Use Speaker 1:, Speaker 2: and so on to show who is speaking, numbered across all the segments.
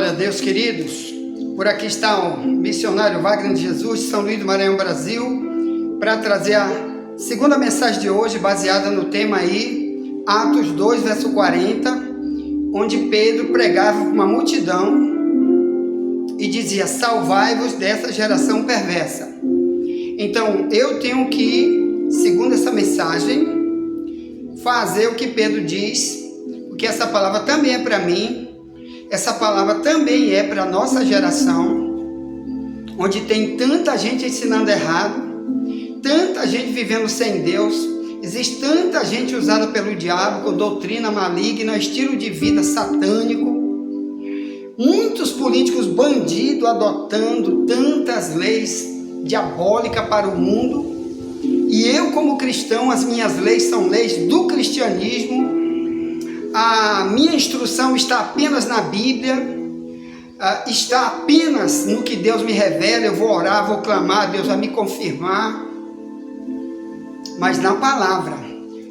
Speaker 1: Glória a Deus, queridos. Por aqui está o missionário Wagner de Jesus, de São Luís do Maranhão, Brasil, para trazer a segunda mensagem de hoje, baseada no tema aí, Atos 2, verso 40, onde Pedro pregava para uma multidão e dizia: salvai-vos dessa geração perversa. Então, eu tenho que, segundo essa mensagem, fazer o que Pedro diz, porque essa palavra também é para mim. Essa palavra também é para a nossa geração, onde tem tanta gente ensinando errado, tanta gente vivendo sem Deus, existe tanta gente usada pelo diabo com doutrina maligna, estilo de vida satânico, muitos políticos bandidos adotando tantas leis diabólicas para o mundo. E eu, como cristão, as minhas leis são leis do cristianismo. A minha instrução está apenas na Bíblia, está apenas no que Deus me revela. Eu vou orar, vou clamar, Deus vai me confirmar, mas na palavra.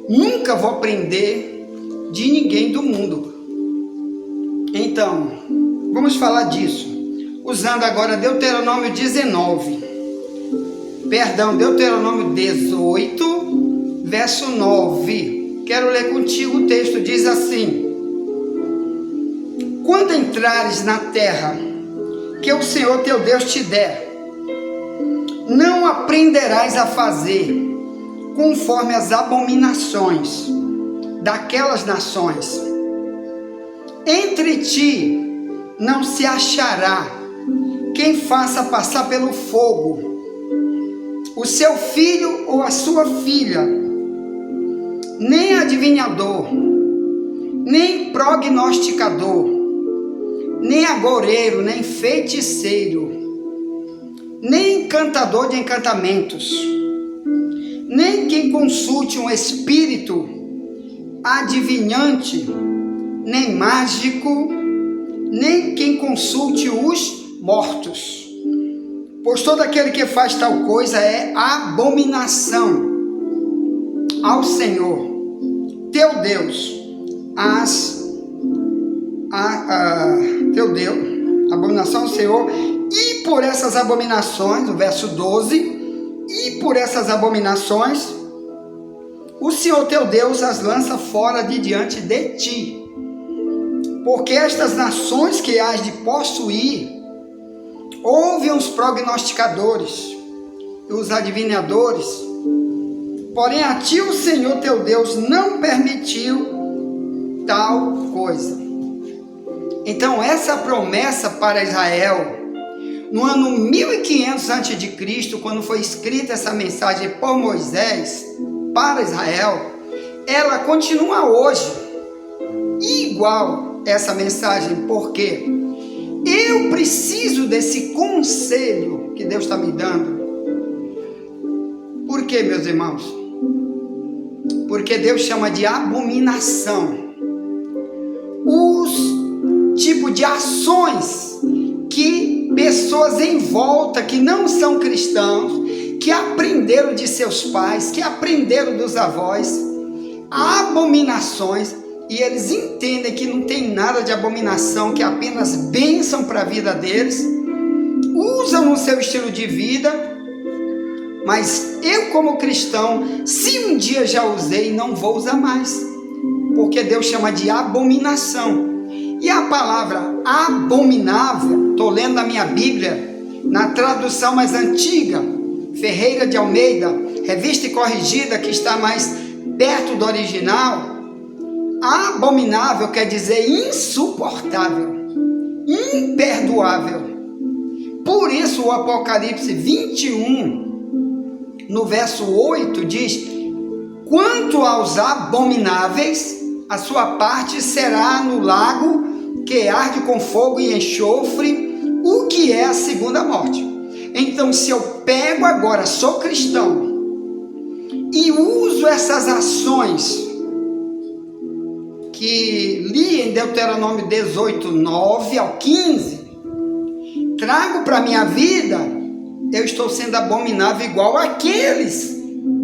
Speaker 1: Nunca vou aprender de ninguém do mundo. Então, vamos falar disso, usando agora Deuteronômio 18, verso 9. Quero ler contigo o texto, diz assim: quando entrares na terra que o Senhor teu Deus te der, não aprenderás a fazer conforme as abominações daquelas nações. Entre ti não se achará quem faça passar pelo fogo o seu filho ou a sua filha, nem adivinhador, nem prognosticador, nem agoreiro, nem feiticeiro, nem encantador de encantamentos, nem quem consulte um espírito adivinhante, nem mágico, nem quem consulte os mortos. Pois todo aquele que faz tal coisa é abominação ao Senhor teu Deus. Teu Deus, abominação ao Senhor. E por essas abominações, no verso 12, e por essas abominações o Senhor teu Deus as lança fora de diante de ti. Porque estas nações que hás de possuir ouvem os prognosticadores e os adivinhadores, porém a ti o Senhor teu Deus não permitiu tal coisa. Então essa promessa para Israel, no ano 1500 a.C., quando foi escrita essa mensagem por Moisés para Israel, ela continua hoje igual essa mensagem. Porque eu preciso desse conselho que Deus está me dando. Por quê, meus irmãos? Porque Deus chama de abominação os tipos de ações que pessoas em volta que não são cristãos, que aprenderam de seus pais, que aprenderam dos avós, abominações, e eles entendem que não tem nada de abominação, que é apenas bênção para a vida deles, usam no seu estilo de vida. Mas eu, como cristão, se um dia já usei, não vou usar mais, porque Deus chama de abominação. E a palavra abominável, estou lendo na minha Bíblia, na tradução mais antiga, Ferreira de Almeida, revista e corrigida, que está mais perto do original. Abominável quer dizer insuportável, imperdoável. Por isso o Apocalipse 21, no verso 8, diz: quanto aos abomináveis, a sua parte será no lago que arde com fogo e enxofre, o que é a segunda morte. Então, se eu pego agora, sou cristão, e uso essas ações que li em Deuteronômio 18, 9 ao 15, trago para a minha vida, eu estou sendo abominável igual àqueles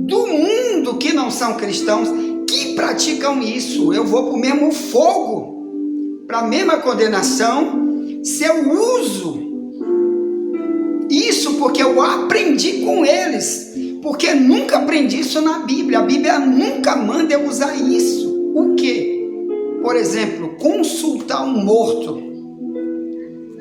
Speaker 1: do mundo que não são cristãos, que praticam isso. Eu vou para o mesmo fogo, para a mesma condenação, se eu uso isso porque eu aprendi com eles, porque nunca aprendi isso na Bíblia. A Bíblia nunca manda eu usar isso. O quê? Por exemplo, consultar um morto.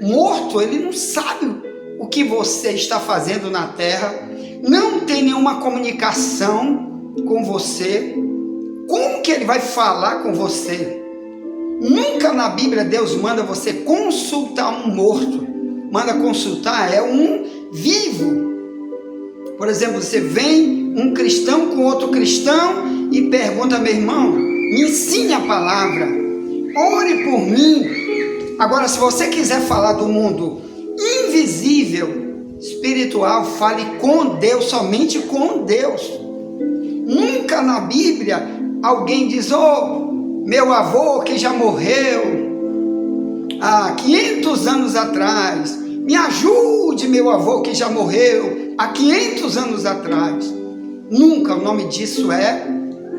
Speaker 1: Morto, ele não sabe o que você está fazendo na terra, não tem nenhuma comunicação com você. Como que ele vai falar com você? Nunca na Bíblia Deus manda você consultar um morto. Manda consultar é um vivo. Por exemplo, você vem um cristão com outro cristão e pergunta: meu irmão, me ensine a palavra, ore por mim. Agora, se você quiser falar do mundo invisível, espiritual, fale com Deus, somente com Deus. Nunca na Bíblia alguém diz: oh, meu avô que já morreu há 500 anos atrás, me ajude, meu avô que já morreu há 500 anos atrás. Nunca. O nome disso é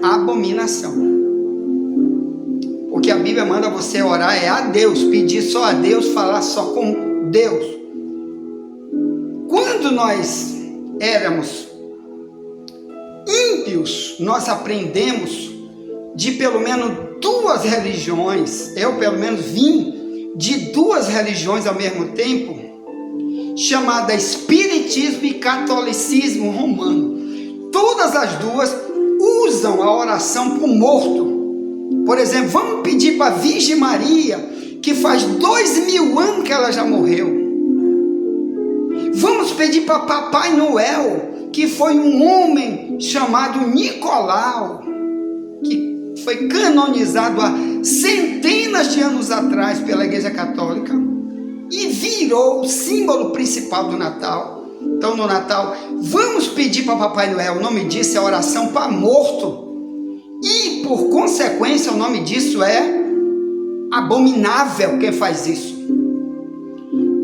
Speaker 1: abominação. Porque a Bíblia manda você orar é a Deus, pedir só a Deus, falar só com Deus. Quando nós éramos ímpios, nós aprendemos de pelo menos duas religiões. Eu pelo menos vim de duas religiões ao mesmo tempo, chamada Espiritismo e Catolicismo Romano. Todas as duas usam a oração para o morto. Por exemplo, vamos pedir para a Virgem Maria, que faz 2000 anos que ela já morreu. Vamos pedir para Papai Noel, que foi um homem chamado Nicolau, que foi canonizado há centenas de anos atrás pela Igreja Católica e virou o símbolo principal do Natal. Então, no Natal, vamos pedir para Papai Noel. O nome disso é oração para morto. E, por consequência, o nome disso é abominável quem faz isso.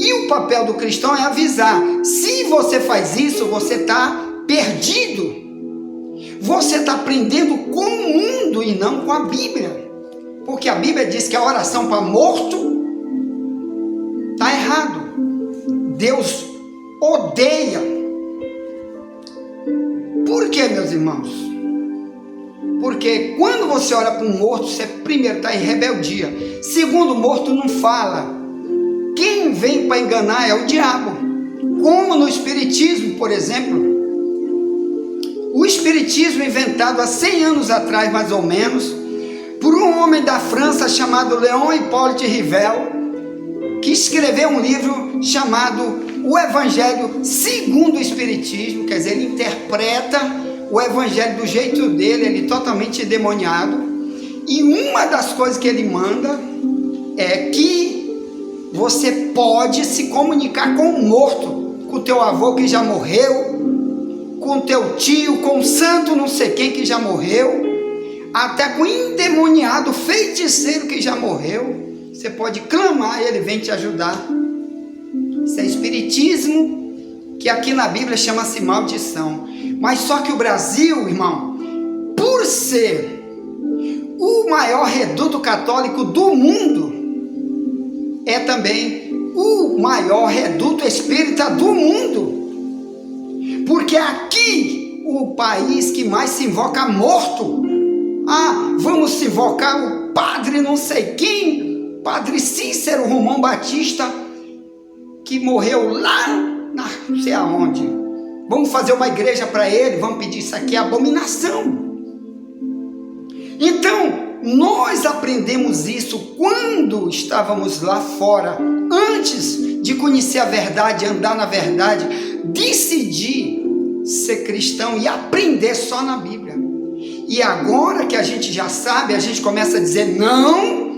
Speaker 1: E o papel do cristão é avisar: se você faz isso, você está perdido. Você está aprendendo com o mundo e não com a Bíblia. Porque a Bíblia diz que a oração para morto está errado. Deus odeia. Por quê, meus irmãos? Porque quando você ora para um morto, você primeiro está em rebeldia. Segundo, o morto não fala. Quem vem para enganar é o diabo. Como no Espiritismo, por exemplo. O Espiritismo, inventado há 100 anos atrás, mais ou menos, por um homem da França chamado Léon Hippolyte Rivel, que escreveu um livro chamado O Evangelho segundo o Espiritismo. Quer dizer, ele interpreta o Evangelho do jeito dele, ele totalmente endemoniado. E uma das coisas que ele manda é que você pode se comunicar com o morto, com o teu avô que já morreu, com o teu tio, com o santo não sei quem que já morreu, até com o endemoniado feiticeiro que já morreu. Você pode clamar e ele vem te ajudar. Isso é espiritismo, que aqui na Bíblia chama-se maldição. Mas só que o Brasil, irmão, por ser o maior reduto católico do mundo, é também o maior reduto espírita do mundo. Porque aqui, o país que mais se invoca morto. Ah, vamos se invocar o padre não sei quem, Padre Cícero Romão Batista, que morreu lá, não sei aonde. Vamos fazer uma igreja para ele, vamos pedir isso aqui, é abominação. Então, nós aprendemos isso quando estávamos lá fora, antes de conhecer a verdade, andar na verdade, decidir ser cristão e aprender só na Bíblia. E agora que a gente já sabe, a gente começa a dizer não,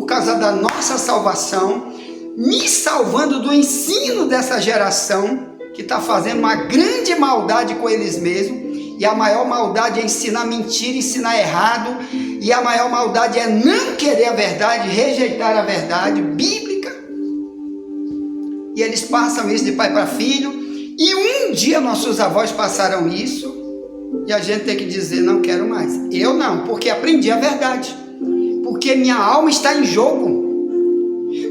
Speaker 1: por causa da nossa salvação, me salvando do ensino dessa geração, que está fazendo uma grande maldade com eles mesmos. E a maior maldade é ensinar mentira, ensinar errado. E a maior maldade é não querer a verdade, rejeitar a verdade bíblica. E eles passam isso de pai para filho. E um dia nossos avós passaram isso. E a gente tem que dizer, não quero mais. Eu não, porque aprendi a verdade. Porque minha alma está em jogo.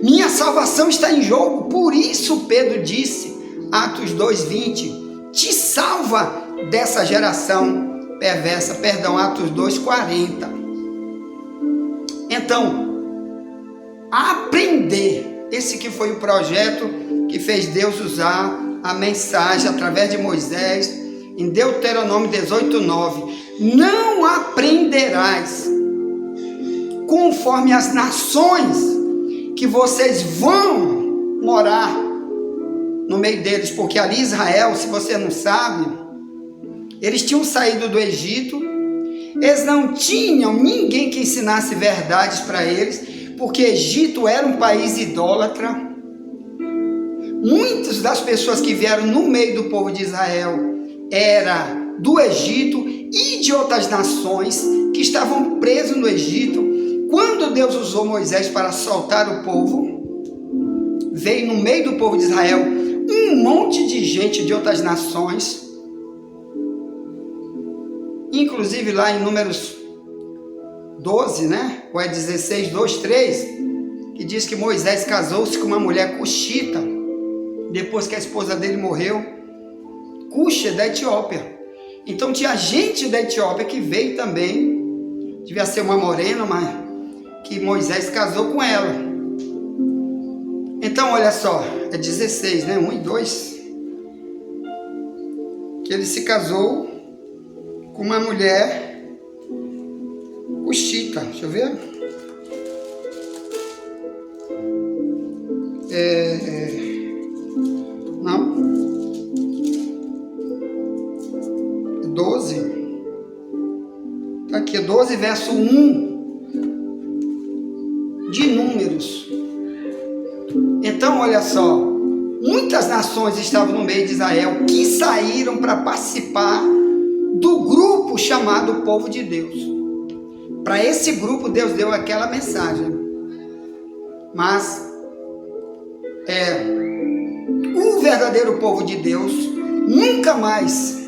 Speaker 1: Minha salvação está em jogo. Por isso Pedro disse, Atos 2:20, te salva dessa geração perversa. Perdão, Atos 2:40. Então, aprender, esse que foi o projeto que fez Deus usar a mensagem através de Moisés, em Deuteronômio 18:9, não aprenderás conforme as nações que vocês vão morar no meio deles, porque ali Israel, se você não sabe, eles tinham saído do Egito, eles não tinham ninguém que ensinasse verdades para eles, porque Egito era um país idólatra. Muitas das pessoas que vieram no meio do povo de Israel era do Egito e de outras nações que estavam presos no Egito. Quando Deus usou Moisés para soltar o povo, veio no meio do povo de Israel um monte de gente de outras nações, inclusive lá em Números 12, né? Ou é 16, 2, 3, que diz que Moisés casou-se com uma mulher cuxita, depois que a esposa dele morreu. Cuxa é da Etiópia. Então tinha gente da Etiópia que veio também, devia ser uma morena, mas que Moisés casou com ela. Então olha só, é 16, né? 1 e 2, que ele se casou com uma mulher cuxita. Deixa eu ver. Não. 12. Tá aqui, 12, verso 1 de Números. Então, olha só. Muitas nações estavam no meio de Israel que saíram para participar do grupo chamado Povo de Deus. Para esse grupo, Deus deu aquela mensagem. Mas o verdadeiro povo de Deus nunca mais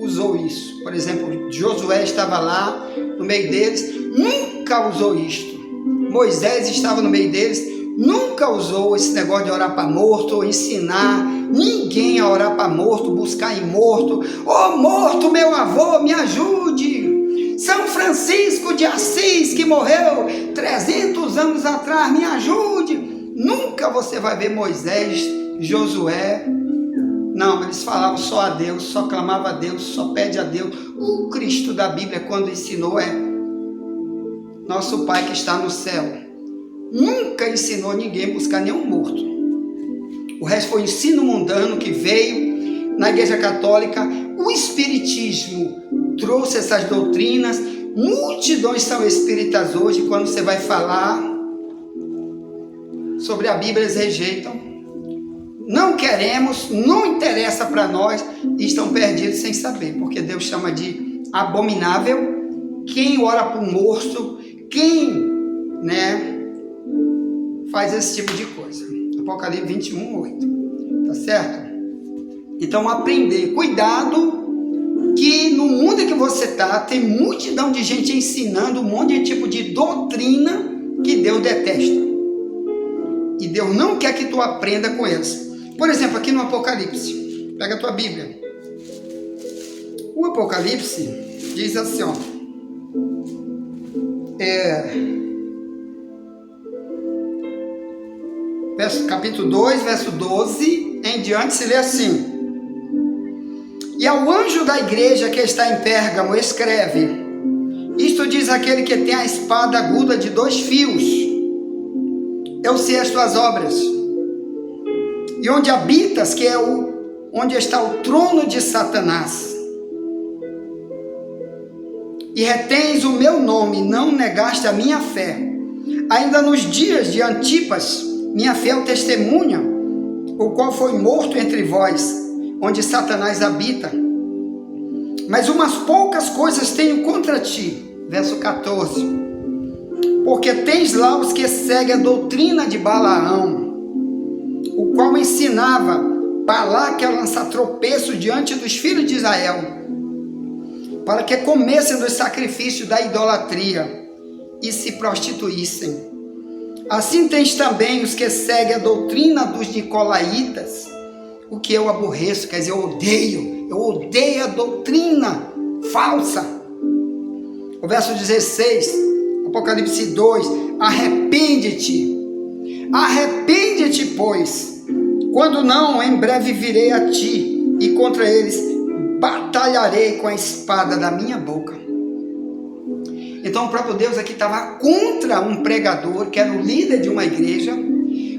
Speaker 1: usou isso. Por exemplo, Josué estava lá no meio deles, nunca usou isto. Moisés estava no meio deles, nunca usou esse negócio de orar para morto, ou ensinar ninguém a orar para morto, buscar em morto. Ô morto, meu avô, me ajude. São Francisco de Assis, que morreu 300 anos atrás, me ajude. Nunca você vai ver Moisés, Josué. Não, eles falavam só a Deus, só clamava a Deus, só pede a Deus. O Cristo da Bíblia, quando ensinou, nosso Pai que está no céu. Nunca ensinou ninguém a buscar nenhum morto. O resto foi ensino mundano que veio na Igreja Católica. O Espiritismo trouxe essas doutrinas. Multidões são espíritas hoje. Quando você vai falar sobre a Bíblia, eles rejeitam. Não queremos, não interessa para nós, e estão perdidos sem saber, porque Deus chama de abominável quem ora para o morto, quem, faz esse tipo de coisa. Apocalipse 21:8, tá certo? Então aprender, cuidado, que no mundo em que você está, tem multidão de gente ensinando um monte de tipo de doutrina que Deus detesta. E Deus não quer que tu aprenda com eles. Por exemplo, aqui no Apocalipse, pega a tua Bíblia. O Apocalipse diz assim, ó. Capítulo 2, verso 12 em diante, se lê assim. E ao anjo da igreja que está em Pérgamo, escreve: isto diz aquele que tem a espada aguda de 2 fios. Eu sei as tuas obras, e onde habitas, que é onde está o trono de Satanás, e retens o meu nome, não negaste a minha fé, ainda nos dias de Antipas, minha fiel testemunha, o qual foi morto entre vós, onde Satanás habita. Mas umas poucas coisas tenho contra ti, verso 14, porque tens lá os que seguem a doutrina de Balaão, o qual ensinava Balaque a lançar tropeço diante dos filhos de Israel, para que comessem dos sacrifícios da idolatria e se prostituíssem. Assim tens também os que seguem a doutrina dos nicolaítas, o que eu aborreço, quer dizer, eu odeio a doutrina falsa. O verso 16, Apocalipse 2, arrepende-te, pois, quando não, em breve virei a ti, e contra eles batalharei com a espada da minha boca. Então o próprio Deus aqui estava contra um pregador, que era o líder de uma igreja,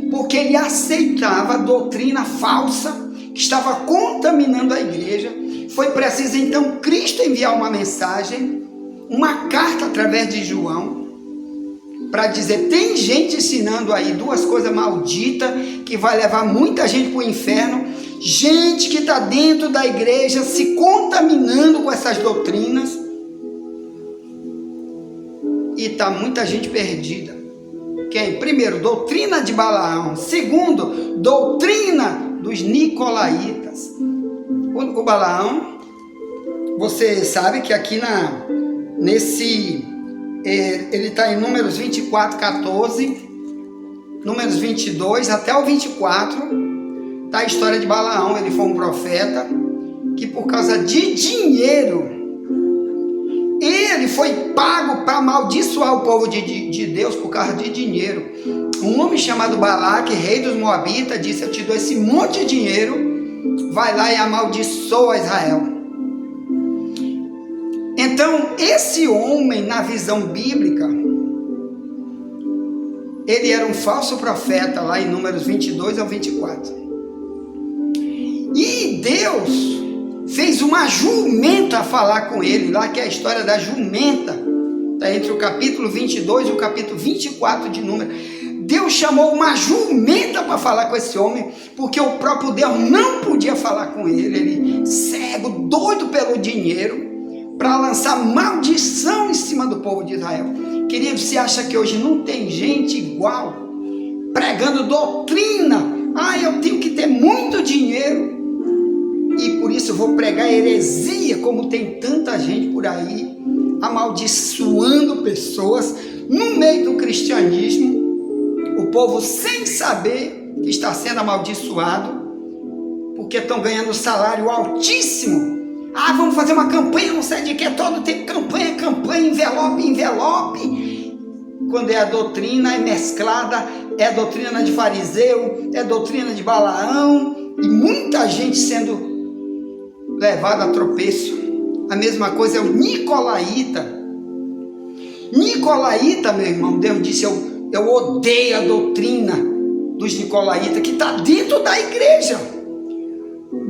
Speaker 1: porque ele aceitava a doutrina falsa, que estava contaminando a igreja. Foi preciso então Cristo enviar uma mensagem, uma carta através de João, para dizer, tem gente ensinando aí duas coisas malditas, que vai levar muita gente para o inferno, gente que está dentro da igreja se contaminando com essas doutrinas, e está muita gente perdida. Quem? Primeiro, doutrina de Balaão. Segundo, doutrina dos nicolaítas. O Balaão, você sabe que aqui ele está em Números 24, 14, Números 22 até o 24, está a história de Balaão. Ele foi um profeta que, por causa de dinheiro, ele foi pago para amaldiçoar o povo de Deus por causa de dinheiro. Um homem chamado Balaque, rei dos Moabitas, disse, eu te dou esse monte de dinheiro, vai lá e amaldiçoa Israel. Então, esse homem, na visão bíblica, ele era um falso profeta, lá em Números 22 ao 24. E Deus fez uma jumenta falar com ele, lá que é a história da jumenta, está entre o capítulo 22 e o capítulo 24 de Números. Deus chamou uma jumenta para falar com esse homem, porque o próprio Deus não podia falar com ele cego, doido pelo dinheiro, para lançar maldição em cima do povo de Israel. Querido, você acha que hoje não tem gente igual, pregando doutrina? Eu tenho que ter muito dinheiro, e por isso eu vou pregar heresia, como tem tanta gente por aí, amaldiçoando pessoas no meio do cristianismo, o povo sem saber que está sendo amaldiçoado, porque estão ganhando salário altíssimo. Vamos fazer uma campanha, não sei de que, todo tempo campanha, envelope. Quando é a doutrina é mesclada, é a doutrina de fariseu, é a doutrina de Balaão, e muita gente sendo levada a tropeço. A mesma coisa é o nicolaíta. Nicolaíta, meu irmão, Deus disse, eu odeio a doutrina dos nicolaítas, que está dentro da igreja.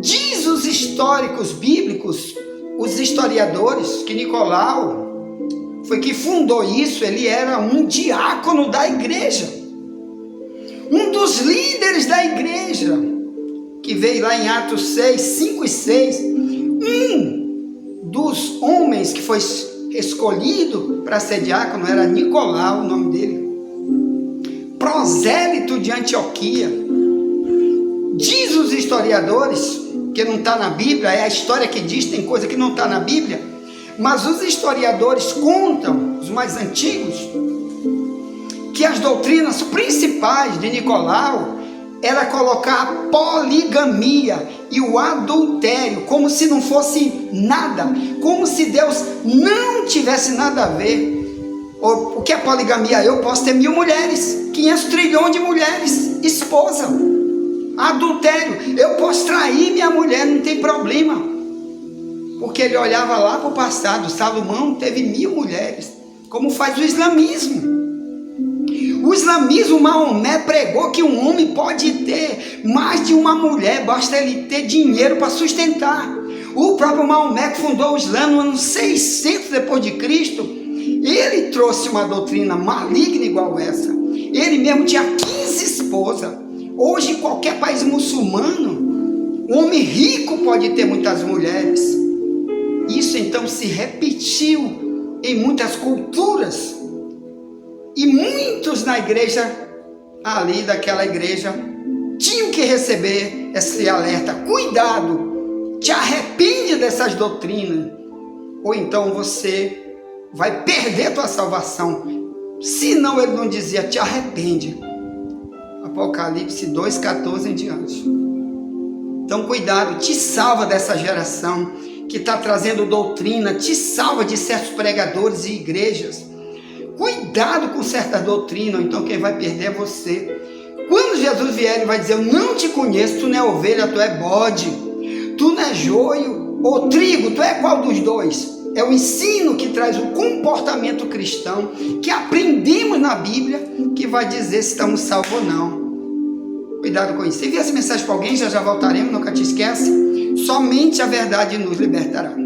Speaker 1: Diz os históricos bíblicos, os historiadores, que Nicolau foi que fundou isso. Ele era um diácono da igreja, um dos líderes da igreja, que veio lá em Atos 6, 5 e 6, um dos homens que foi escolhido para ser diácono era Nicolau, o nome dele, prosélito de Antioquia. Diz os historiadores, que não está na Bíblia, é a história que diz, tem coisa que não está na Bíblia, mas os historiadores contam, os mais antigos, que as doutrinas principais de Nicolau era colocar a poligamia e o adultério como se não fosse nada, como se Deus não tivesse nada a ver. O que é poligamia? Eu posso ter 1000 mulheres, 500 trilhões de mulheres, esposa. Adultério, eu posso trair minha mulher, não tem problema, porque ele olhava lá para o passado. Salomão teve 1000 mulheres, como faz o islamismo. O islamismo, Maomé pregou que um homem pode ter mais de uma mulher, basta ele ter dinheiro para sustentar. O próprio Maomé, que fundou o Islã no ano 600 depois de Cristo, ele trouxe uma doutrina maligna igual essa. Ele mesmo tinha 15 esposas. Hoje, em qualquer país muçulmano, um homem rico pode ter muitas mulheres. Isso então se repetiu em muitas culturas. E muitos na igreja, ali daquela igreja, tinham que receber esse alerta. Cuidado, te arrepende dessas doutrinas, ou então você vai perder tua salvação. Se não, ele não dizia, te arrepende. Apocalipse 2,14 em diante. Então cuidado, te salva dessa geração que está trazendo doutrina, te salva de certos pregadores e igrejas. Cuidado com certa doutrina, então quem vai perder é você. Quando Jesus vier, ele vai dizer, eu não te conheço, tu não é ovelha, tu é bode, tu não é joio ou trigo, tu é qual dos dois? É o ensino que traz o comportamento cristão, que aprendemos na Bíblia, que vai dizer se estamos salvos ou não. Cuidado com isso. Se envia essa mensagem para alguém, já voltaremos, nunca te esquece. Somente a verdade nos libertará.